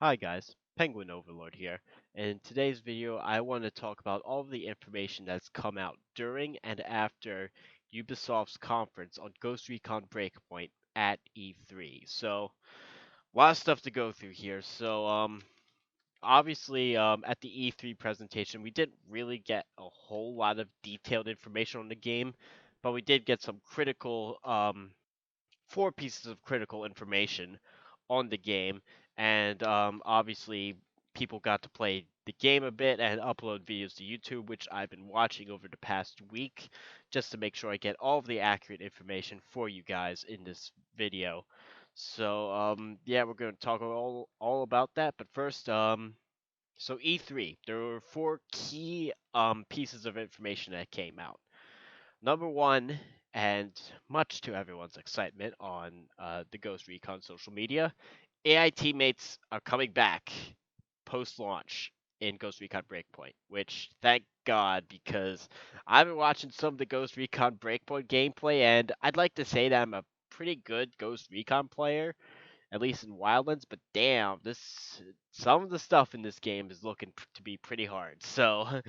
Hi guys, Penguin Overlord here. In today's video, I want to talk about all of the information that's come out during and after Ubisoft's conference on Ghost Recon Breakpoint at E3. So, a lot of stuff to go through here. Obviously, at the E3 presentation, we didn't really get a whole lot of detailed information on the game, but we did get some four pieces of critical information on the game, and obviously people got to play the game a bit and upload videos to YouTube, which I've been watching over the past week, just to make sure I get all of the accurate information for you guys in this video. Yeah, we're going to talk all about that, but first, so E3, there were four key pieces of information that came out. Number one, and much to everyone's excitement on the Ghost Recon social media, AI teammates are coming back post launch in Ghost Recon Breakpoint, which thank God, because I've been watching some of the Ghost Recon Breakpoint gameplay, and I'd like to say that I'm a pretty good Ghost Recon player, at least in Wildlands, but damn, this some of the stuff in this game is looking to be pretty hard. So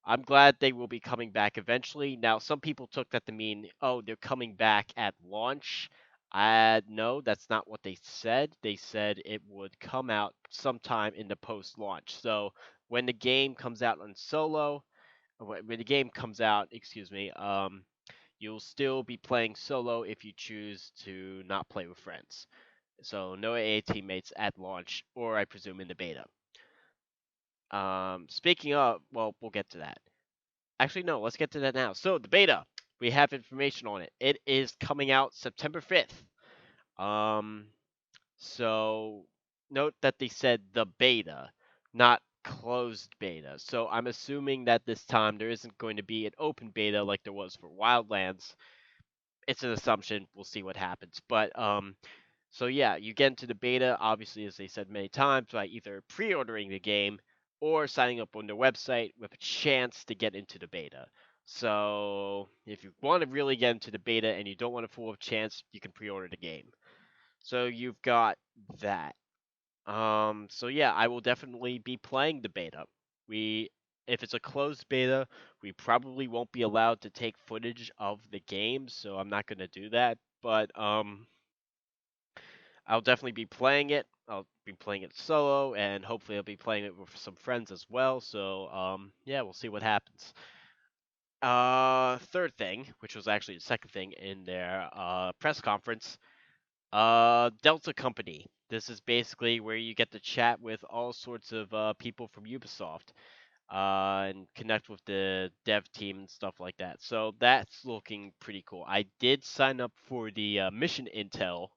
I'm glad they will be coming back eventually. Now, some people took that to mean, oh, they're coming back at launch. No, that's not what they said. They said it would come out sometime in the post launch. So when the game comes out on solo, when the game comes out, excuse me, you'll still be playing solo if you choose to not play with friends. So no AA teammates at launch, or I presume in the beta. Speaking of, well, we'll get to that. Actually, no, let's get to that now. So, the beta, we have information on it. It is coming out September 5th. Um, so, note that they said the beta, not closed beta. So, I'm assuming that this time there isn't going to be an open beta like there was for Wildlands. It's an assumption. We'll see what happens. So yeah, you get into the beta, obviously, as they said many times, by either pre-ordering the game or signing up on their website with a chance to get into the beta. So if you want to really get into the beta and you don't want a full of chance, you can pre-order the game. So you've got that. So yeah, I will definitely be playing the beta. We If it's a closed beta, we probably won't be allowed to take footage of the game, so I'm not gonna do that. But I'll definitely be playing it. I'll be playing it solo, and hopefully I'll be playing it with some friends as well. Yeah, we'll see what happens. Third thing, which was actually the second thing in their press conference, Delta Company. This is basically where you get to chat with all sorts of people from Ubisoft, and connect with the dev team and stuff like that. So that's looking pretty cool. I did sign up for the mission intel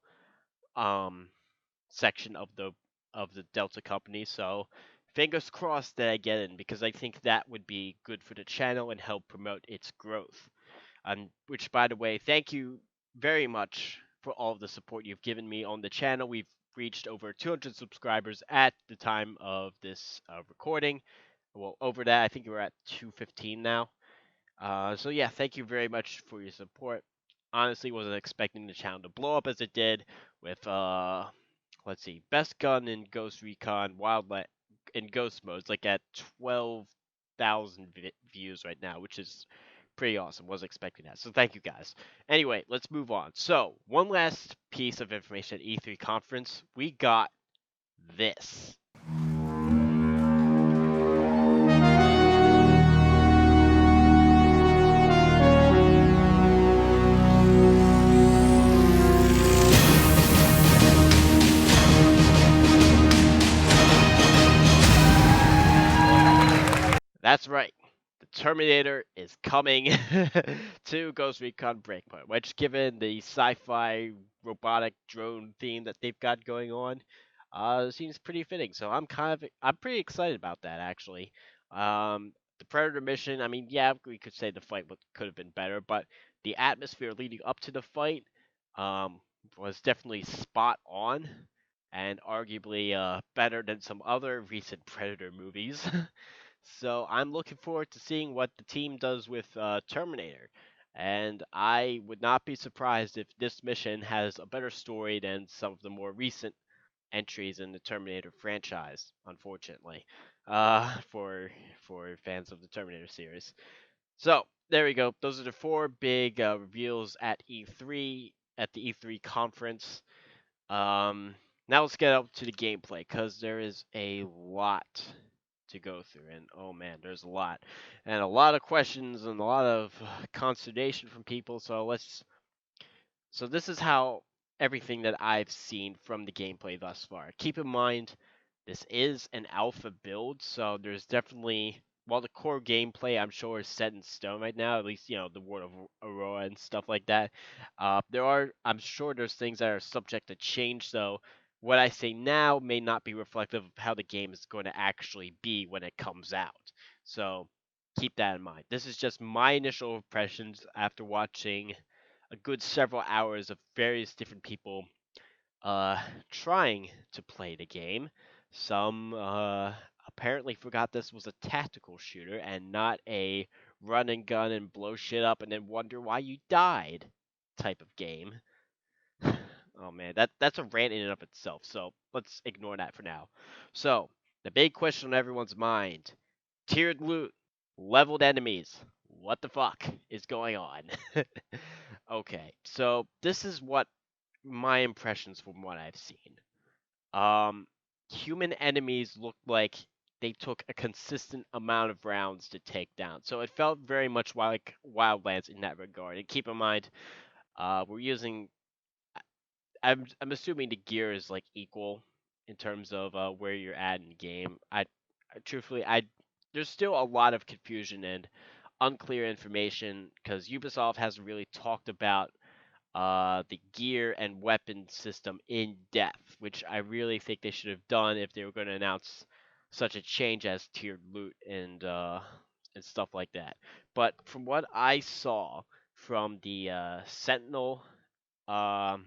um section of the Delta company. So fingers crossed that I get in, because I think that would be good for the channel and help promote its growth. And which, by the way, thank you very much for all of the support you've given me on the channel. We've reached over 200 subscribers at the time of this recording. Well, over that, I think we're at 215 now. So yeah, thank you very much for your support. Honestly, wasn't expecting the channel to blow up as it did with let's see, best gun in Ghost Recon Wildland in Ghost mode. It's like at 12,000 views right now, which is pretty awesome. Wasn't expecting that. So thank you guys. Anyway, let's move on. So one last piece of information at E3 conference. We got this. That's right. The Terminator is coming to Ghost Recon Breakpoint, which, given the sci-fi robotic drone theme that they've got going on, seems pretty fitting. So I'm pretty excited about that actually. The Predator mission, I mean, yeah, we could say the fight could have been better, but the atmosphere leading up to the fight um, was definitely spot on, and arguably better than some other recent Predator movies. So I'm looking forward to seeing what the team does with Terminator. And I would not be surprised if this mission has a better story than some of the more recent entries in the Terminator franchise, unfortunately, for fans of the Terminator series. So there we go. Those are the four big reveals at E3 at the E3 conference. Now let's get up to the gameplay because there is a lot to go through, and oh man, there's a lot, and a lot of questions and a lot of consternation from people. So this is how everything that I've seen from the gameplay thus far. Keep in mind, this is an alpha build, so there's definitely while the core gameplay I'm sure is set in stone right now, at least the world of Aurora and stuff like that. I'm sure there's things that are subject to change. So what I say now may not be reflective of how the game is going to actually be when it comes out. So keep that in mind. This is just my initial impressions after watching a good several hours of various different people uh, trying to play the game. Some apparently forgot this was a tactical shooter and not a run and gun and blow shit up and then wonder why you died type of game. Oh man, that's a rant in and of itself. So let's ignore that for now. So the big question on everyone's mind: tiered loot, leveled enemies. What the fuck is going on? Okay, so this is what my impressions from what I've seen. Um, Human enemies looked like they took a consistent amount of rounds to take down. So it felt very much like Wildlands in that regard. And keep in mind, we're using. I'm assuming the gear is like equal in terms of where you're at in the game. Truthfully, I there's still a lot of confusion and unclear information because Ubisoft hasn't really talked about the gear and weapon system in depth, which I really think they should have done if they were going to announce such a change as tiered loot and stuff like that. But from what I saw from the Sentinel um,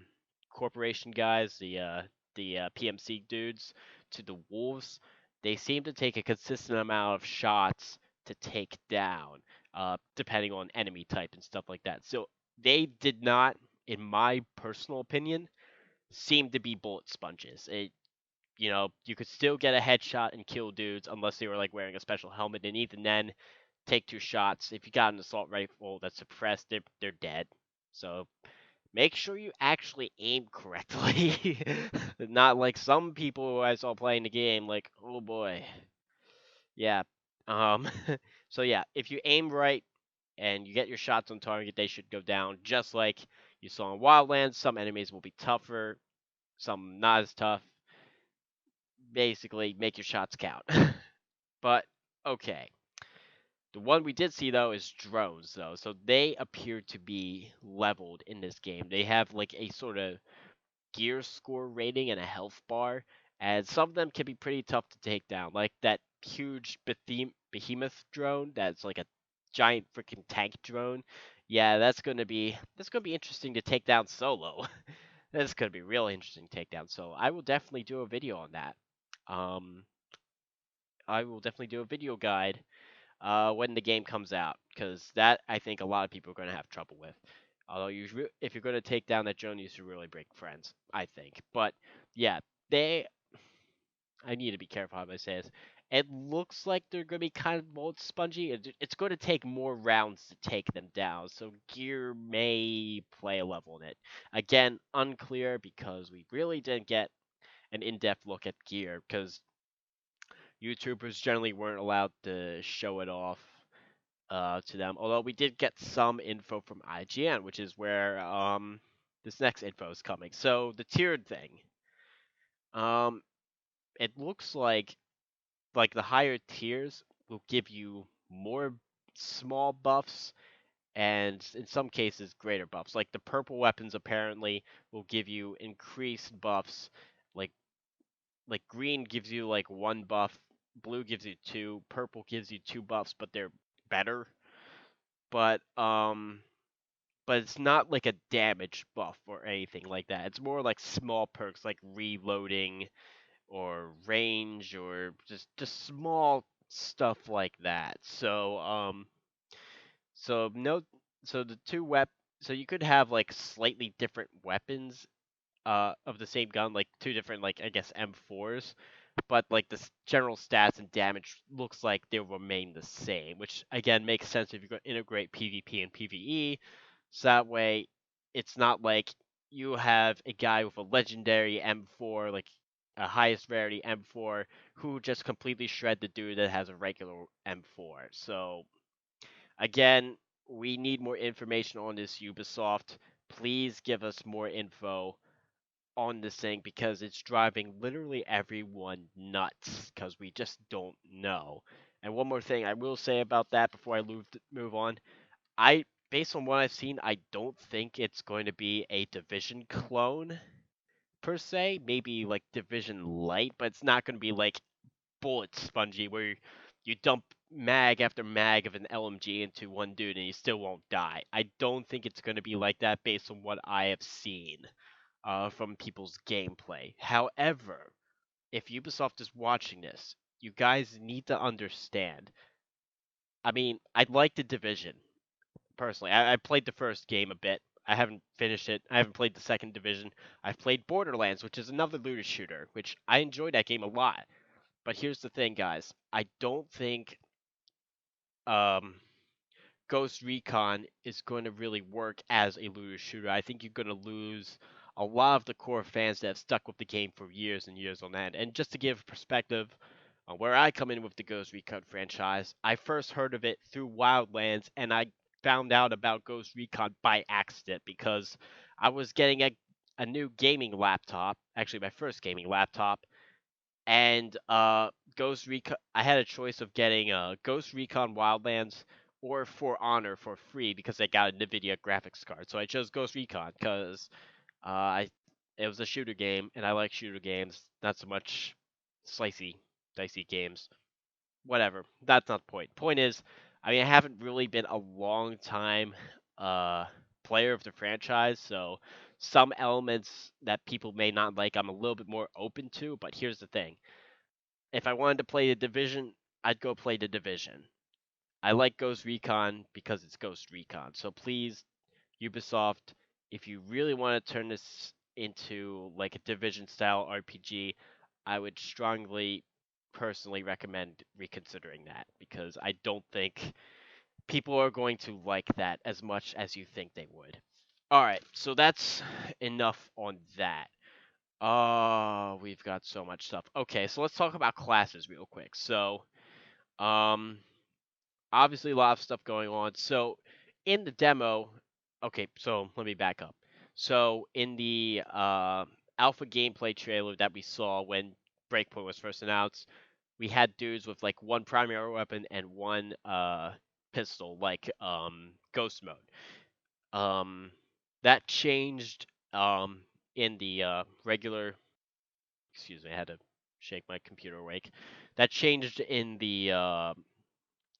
Corporation guys, the PMC dudes, to the Wolves, they seem to take a consistent amount of shots to take down, depending on enemy type and stuff like that. So they did not, in my personal opinion, seem to be bullet sponges. You could still get a headshot and kill dudes unless they were like wearing a special helmet, and even then, take two shots. If you got an assault rifle that's suppressed, they're dead. So make sure you actually aim correctly. Not like some people who I saw playing the game, like, oh boy. Yeah. Um so yeah, if you aim right and you get your shots on target, they should go down. Just like you saw in Wildlands, some enemies will be tougher, some not as tough. Basically, make your shots count. But okay. The one we did see though is drones though. So they appear to be leveled in this game. They have like a sort of gear score rating and a health bar, and some of them can be pretty tough to take down. Like that huge behemoth drone that's like a giant freaking tank drone. Yeah, that's gonna be interesting to take down solo. That's gonna be really interesting to take down solo. I will definitely do a video on that. Um, I will definitely do a video guide when the game comes out, because that I think a lot of people are going to have trouble with. Although if you're going to take down that drone, you should really break friends, I think. But yeah, they. I need to be careful how I say this. It looks like they're going to be kind of bullet spongy. It's going to take more rounds to take them down, so gear may play a level in it. Again, unclear because we really didn't get an in-depth look at gear because YouTubers generally weren't allowed to show it off to them. Although we did get some info from IGN, which is where this next info is coming. So the tiered thing, um, it looks like the higher tiers will give you more small buffs and in some cases greater buffs. Like the purple weapons apparently will give you increased buffs. Like green gives you like one buff, blue gives you two, purple gives you two buffs, but they're better. But it's not like a damage buff or anything like that. It's more like small perks like reloading or range or just small stuff like that. So no so the two so you could have like slightly different weapons of the same gun, like two different like I guess M4s, but like the general stats and damage looks like they'll remain the same, which again makes sense if you're going to integrate PvP and PvE. So that way, it's not like you have a guy with a legendary M4, like a highest rarity M4, who just completely shred the dude that has a regular M4. So again, we need more information on this Ubisoft. Please give us more info on this thing because it's driving literally everyone nuts because we just don't know. And one more thing I will say about that before I move on. I based on what I've seen, I don't think it's going to be a Division clone per se. Maybe like Division Light, but it's not going to be like bullet spongy where you dump mag after mag of an LMG into one dude and he still won't die. I don't think it's going to be like that based on what I have seen from people's gameplay. However, if Ubisoft is watching this, you guys need to understand. I mean, I'd like the Division personally. I played the first game a bit. I haven't finished it. I haven't played the second division. I've played Borderlands, which is another looter shooter, which I enjoyed that game a lot. But here's the thing, guys. I don't think um, Ghost Recon is going to really work as a looter shooter. I think you're going to lose a lot of the core fans that have stuck with the game for years and years on end. And just to give perspective on where I come in with the Ghost Recon franchise, I first heard of it through Wildlands, and I found out about Ghost Recon by accident because I was getting a new gaming laptop, actually my first gaming laptop, and Ghost Recon. I had a choice of getting Ghost Recon Wildlands or For Honor for free because I got a Nvidia graphics card. So I chose Ghost Recon because I it was a shooter game, and I like shooter games, not so much slicey, dicey games. Whatever. That's not the point. Point is, I mean, I haven't really been a long time uh player of the franchise, so some elements that people may not like, I'm a little bit more open to. But here's the thing: if I wanted to play the Division, I'd go play the Division. I like Ghost Recon because it's Ghost Recon. So please, Ubisoft, if you really want to turn this into like a Division style RPG, I would strongly personally recommend reconsidering that because I don't think people are going to like that as much as you think they would. All right, so that's enough on that. We've got so much stuff. Okay, so let's talk about classes real quick. So, um, obviously a lot of stuff going on. So, in the demo, okay, so let me back up. So, in the alpha gameplay trailer that we saw when Breakpoint was first announced, we had dudes with like one primary weapon and one pistol, like ghost mode. Um, that changed in the regular. Excuse me, I had to shake my computer awake. That changed in the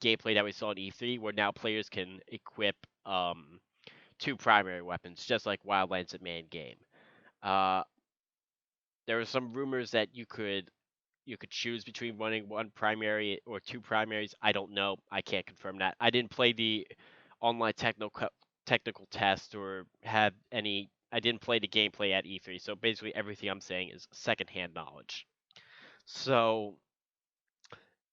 gameplay that we saw in E3, where now players can equip two primary weapons, just like Wildlands at main game. Uh, there were some rumors that you could choose between running one primary or two primaries. I don't know. I can't confirm that. I didn't play the online technical test or have any. I didn't play the gameplay at E3, so basically everything I'm saying is secondhand knowledge. So,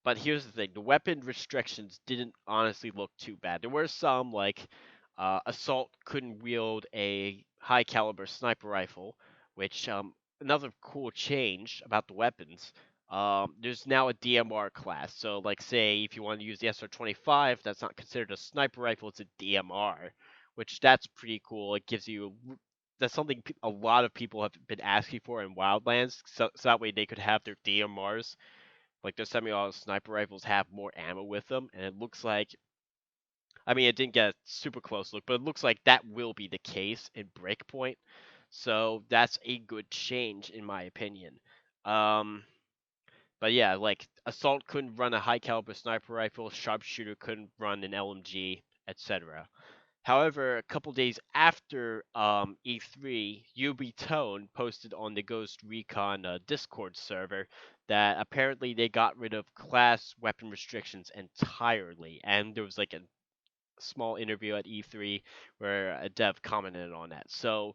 but here's the thing: the weapon restrictions didn't honestly look too bad. There were some like assault couldn't wield a high caliber sniper rifle, which another cool change about the weapons. There's now a DMR class. So, like, say if you want to use the SR-25, that's not considered a sniper rifle; it's a DMR, which that's pretty cool. It gives you that's something a lot of people have been asking for in Wildlands, so that way they could have their DMRs, like their semi-auto sniper rifles, have more ammo with them, and it looks like, I mean, it didn't get a super close look, but it looks like that will be the case in Breakpoint. So that's a good change in my opinion. Um, but yeah, like Assault couldn't run a high caliber sniper rifle, Sharpshooter couldn't run an LMG, etc. However, a couple days after E3, UB Tone posted on the Ghost Recon Discord server that apparently they got rid of class weapon restrictions entirely, and there was like a small interview at E3 where a dev commented on that. So,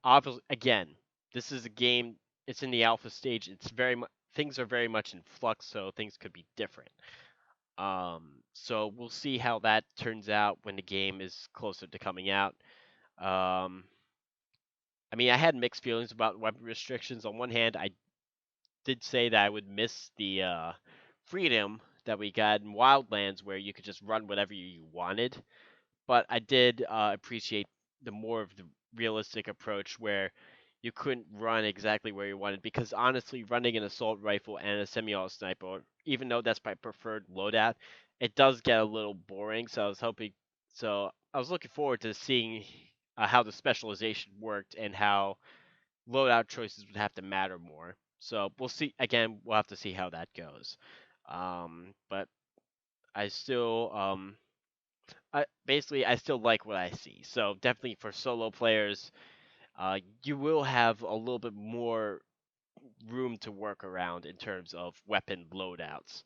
obviously, again, this is a game. It's in the alpha stage. It's very much things are very much in flux, so things could be different. So we'll see how that turns out when the game is closer to coming out. Um, I mean, I had mixed feelings about weapon restrictions. On one hand, I did say that I would miss the freedom that we got in Wildlands, where you could just run whatever you wanted. But I did appreciate the more of the realistic approach where you couldn't run exactly where you wanted because honestly, running an assault rifle and a semi-auto sniper, even though that's my preferred loadout, it does get a little boring. So I was looking forward to seeing how the specialization worked and how loadout choices would have to matter more. So we'll see. Again, we'll have to see how that goes. But I still I still like what I see. So definitely for solo players, you will have a little bit more room to work around in terms of weapon loadouts.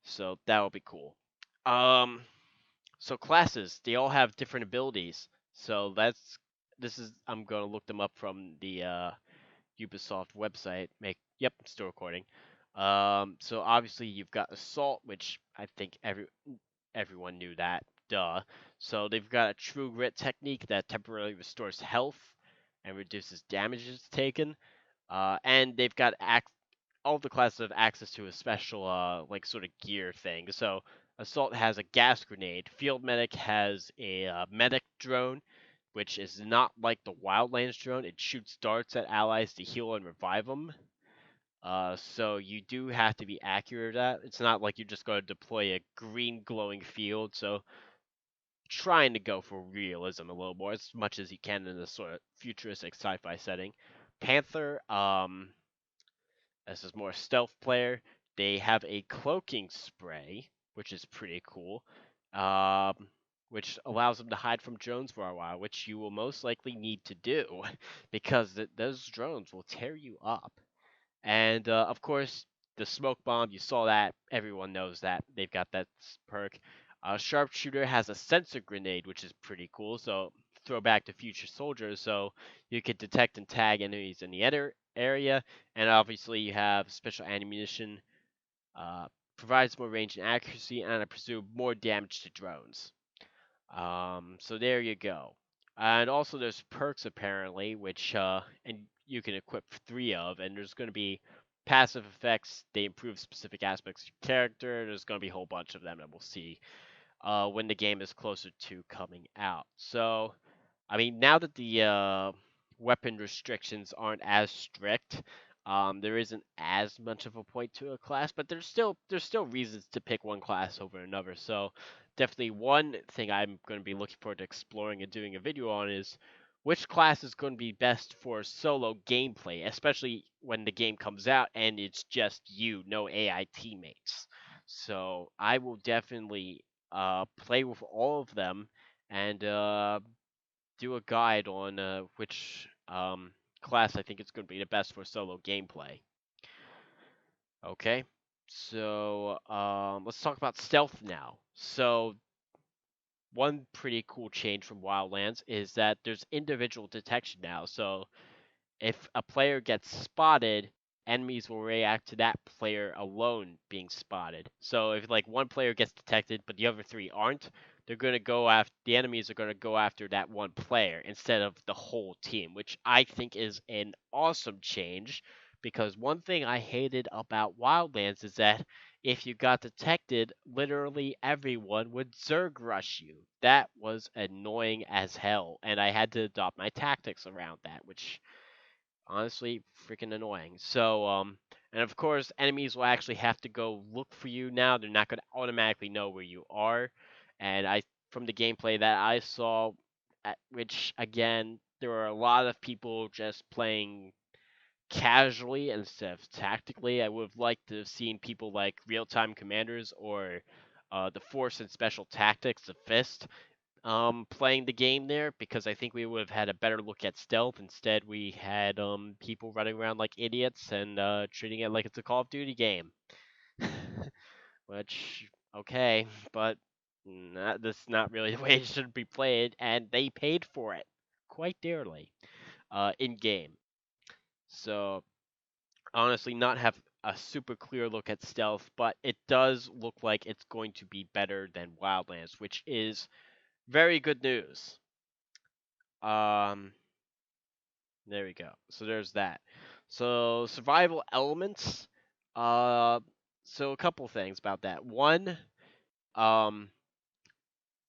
So that will be cool. Um, so classes, they all have different abilities. So this is I'm gonna look them up from the Ubisoft website. Yep, still recording. So obviously you've got assault, which I think everyone knew that. Duh. So they've got a true grit technique that temporarily restores health and reduces damages taken. And they've got all of the classes have access to a special like sort of gear thing. So assault has a gas grenade. Field medic has a medic drone, which is not like the Wildlands drone. It shoots darts at allies to heal and revive them. So you do have to be accurate at. It's not like you're just going to deploy a green glowing field. So trying to go for realism a little more as much as you can in this sort of futuristic sci-fi setting. Panther, this is more stealth player. They have a cloaking spray, which is pretty cool, um, which allows them to hide from drones for a while, which you will most likely need to do because those drones will tear you up. And of course, the smoke bomb, you saw that. Everyone knows that. They've got that perk. Sharpshooter has a sensor grenade, which is pretty cool. So, throwback to Future Soldiers. So, you can detect and tag enemies in the other area. And obviously, you have special ammunition, uh, provides more range and accuracy, and I presume more damage to drones. So there you go. And also there's perks apparently, which and you can equip three of, and there's going to be passive effects. They improve specific aspects of your character. There's going to be a whole bunch of them that we'll see when the game is closer to coming out. So I mean, now that the weapon restrictions aren't as strict, there isn't as much of a point to a class, but there's still reasons to pick one class over another. So definitely one thing I'm going to be looking forward to exploring and doing a video on is which class is going to be best for solo gameplay, especially when the game comes out and it's just you, no AI teammates. So I will definitely play with all of them and do a guide on which class I think is going to be the best for solo gameplay. Okay, so let's talk about stealth now. So one pretty cool change from Wildlands is that there's individual detection now. So if a player gets spotted, enemies will react to that player alone being spotted. So if like one player gets detected but the other three aren't, they're going to go after the enemies are going to go after that one player instead of the whole team, which I think is an awesome change because one thing I hated about Wildlands is that if you got detected, literally everyone would Zerg rush you. That was annoying as hell, and I had to adopt my tactics around that, which honestly freaking annoying. So and of course enemies will actually have to go look for you now. They're not going to automatically know where you are. And I from the gameplay that I saw which again there are a lot of people just playing casually instead of tactically. I would have liked to have seen people like real-time commanders or the force and special tactics, the fist, playing the game there because I think we would have had a better look at stealth. Instead, we had people running around like idiots and treating it like it's a Call of Duty game. Which okay, but that's not really the way it should be played, and they paid for it quite dearly. in game. So honestly, not have a super clear look at stealth, but it does look like it's going to be better than Wildlands, which is very good news. Um, there we go. So there's that. So survival elements. Uh, so a couple things about that. One, um,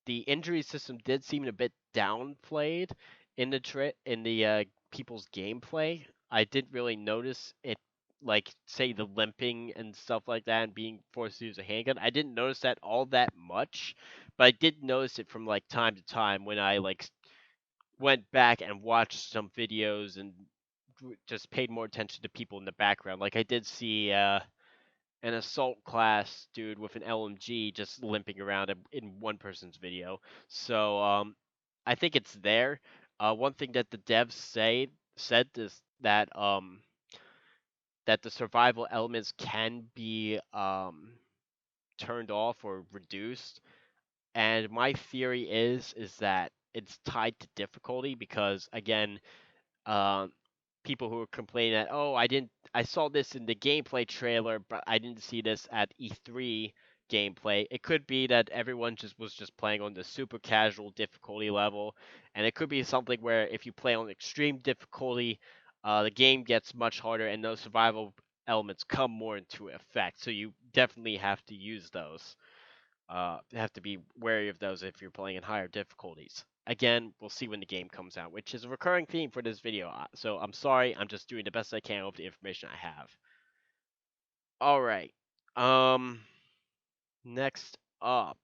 the injury system did seem a bit downplayed in the people's gameplay. I didn't really notice it, like say the limping and stuff like that, and being forced to use a handgun. I didn't notice that all that much, but I did notice it from like time to time when I went back and watched some videos and just paid more attention to people in the background. Like I did see an assault class dude with an LMG just limping around in one person's video. So I think it's there. One thing that the devs said is that the survival elements can be turned off or reduced. And my theory is that it's tied to difficulty because again, um, people who are complaining that, oh, I saw this in the gameplay trailer, but I didn't see this at E3 gameplay. It could be that everyone was just playing on the super casual difficulty level, and it could be something where if you play on extreme difficulty, the game gets much harder, and those survival elements come more into effect. So you definitely have to use those. Have to be wary of those if you're playing in higher difficulties. Again, we'll see when the game comes out, which is a recurring theme for this video. So I'm sorry, I'm just doing the best I can with the information I have. All right. Um, next up,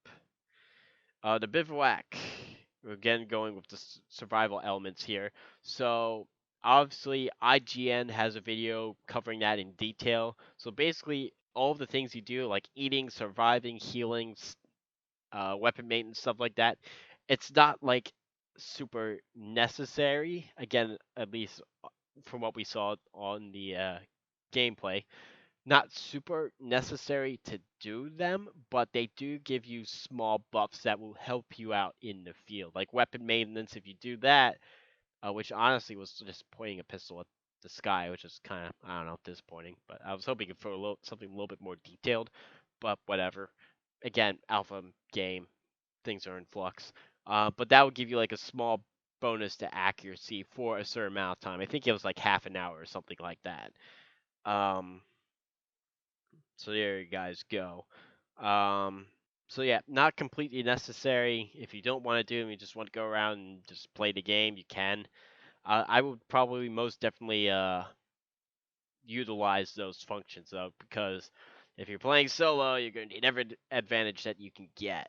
the bivouac. We're again going with the survival elements here. So obviously, IGN has a video covering that in detail. So basically, all of the things you do, like eating, surviving, healing, weapon maintenance, stuff like that. It's not like super necessary. Again, at least from what we saw on the gameplay, not super necessary to do them, but they do give you small buffs that will help you out in the field, like weapon maintenance. If you do that, which honestly was just pointing a pistol at the sky, which is kind of I don't know disappointing. But I was hoping for something a little bit more detailed, but whatever. Again, alpha game, things are in flux. But that would give you like a small bonus to accuracy for a certain amount of time. I think it was like half an hour or something like that. Um, so there you guys go. Um, so yeah, not completely necessary. If you don't want to do them, you just want to go around and just play the game, you can. I would probably most definitely utilize those functions though, because if you're playing solo, you're going to need every advantage that you can get.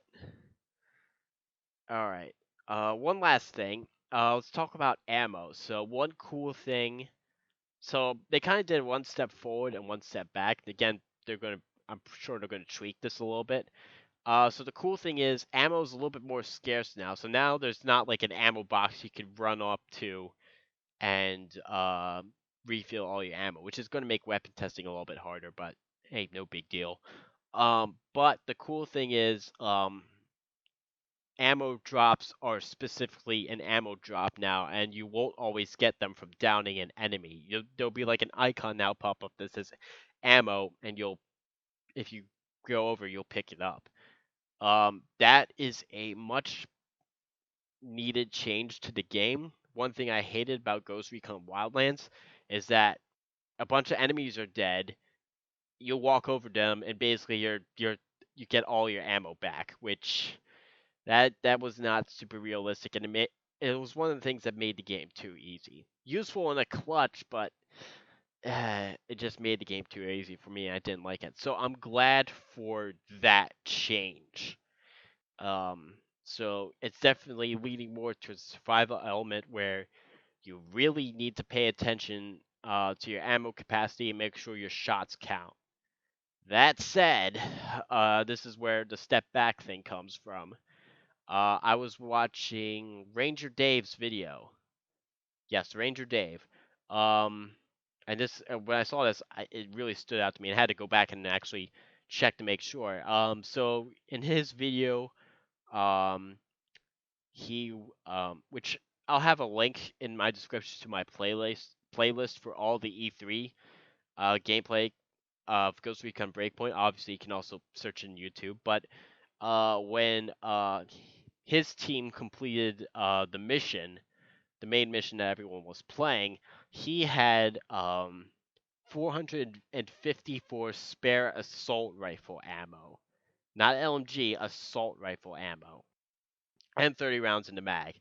All right. One last thing. Let's talk about ammo. So one cool thing. So they kind of did one step forward and one step back. Again, they're gonna. I'm sure they're gonna tweak this a little bit. So the cool thing is ammo is a little bit more scarce now. So now there's not like an ammo box you can run up to and refill all your ammo, which is gonna make weapon testing a little bit harder. But hey, no big deal. But the cool thing is ammo drops are specifically an ammo drop now, and you won't always get them from downing an enemy. There'll be like an icon now pop up that says ammo, and if you go over, you'll pick it up. That is a much needed change to the game. One thing I hated about Ghost Recon Wildlands is that a bunch of enemies are dead. You'll walk over them, and basically you get all your ammo back, which that was not super realistic, and it was one of the things that made the game too easy. Useful in a clutch, but it just made the game too easy for me. And I didn't like it, so I'm glad for that change. Um, so it's definitely leading more to a survival element where you really need to pay attention to your ammo capacity and make sure your shots count. That said, this is where the step back thing comes from. I was watching Ranger Dave's video. Yes, Ranger Dave. Um, and this when I saw this, it really stood out to me. And I had to go back and actually check to make sure. So in his video, um, he which I'll have a link in my description to my playlist for all the E3 gameplay of Ghost Recon Breakpoint. Obviously, you can also search in YouTube. But when his team completed the main mission that everyone was playing, he had 454 spare assault rifle ammo, not LMG, assault rifle ammo, and 30 rounds in the mag.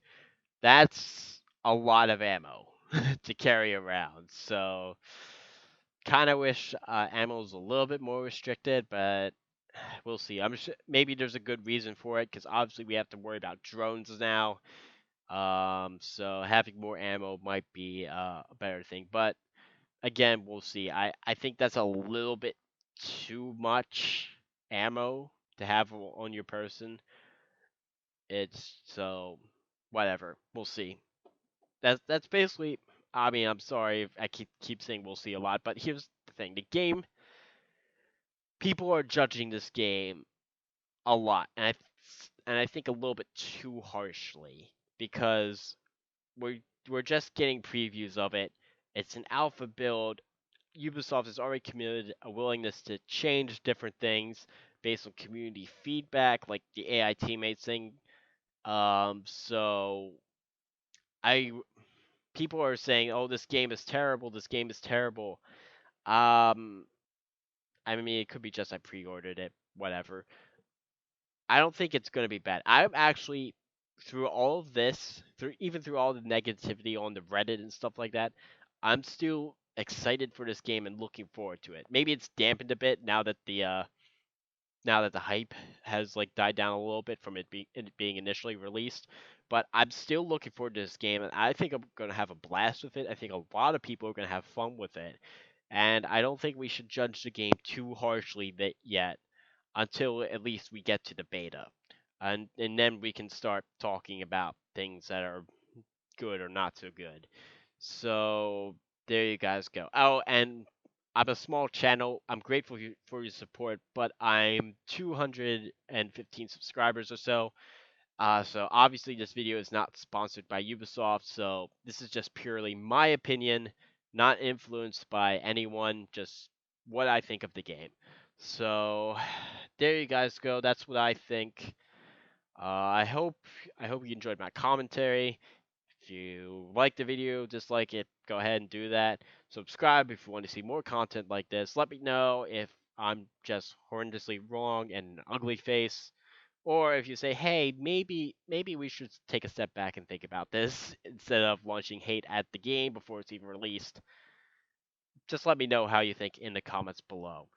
That's a lot of ammo to carry around. So, kind of wish ammo was a little bit more restricted, but we'll see. I'm sure maybe there's a good reason for it because obviously we have to worry about drones now. So having more ammo might be a better thing, but again, we'll see. I think that's a little bit too much ammo to have on your person. It's so whatever. We'll see. That's basically. I mean, I'm sorry if I keep saying we'll see a lot, but here's the thing: the game. People are judging this game a lot, and I think a little bit too harshly because we're just getting previews of it. It's an alpha build. Ubisoft has already committed a willingness to change different things based on community feedback, like the AI teammates thing. So I people are saying, "Oh, this game is terrible. This game is terrible." Um, I mean, it could be just I pre-ordered it, whatever. I don't think it's gonna be bad. I'm actually through all of this, through all the negativity on the Reddit and stuff like that, I'm still excited for this game and looking forward to it. Maybe it's dampened a bit now that the hype has like died down a little bit from it being initially released. But I'm still looking forward to this game, and I think I'm gonna have a blast with it. I think a lot of people are gonna have fun with it, and I don't think we should judge the game too harshly that yet until at least we get to the beta, and then we can start talking about things that are good or not so good. So there you guys go. Oh, and I'm a small channel. I'm grateful for your support, but I'm 215 subscribers or so. So obviously this video is not sponsored by Ubisoft, so this is just purely my opinion, not influenced by anyone, just what I think of the game. So there you guys go. That's what I think. I hope you enjoyed my commentary. If you like the video, dislike it, go ahead and do that. Subscribe if you want to see more content like this. Let me know if I'm just horrendously wrong and an ugly face, or if you say, "Hey, maybe we should take a step back and think about this instead of launching hate at the game before it's even released." Just let me know how you think in the comments below.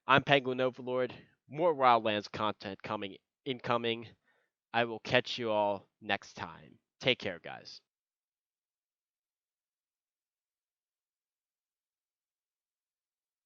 I'm Penguin Overlord. More Wildlands content coming incoming. I will catch you all next time. Take care, guys.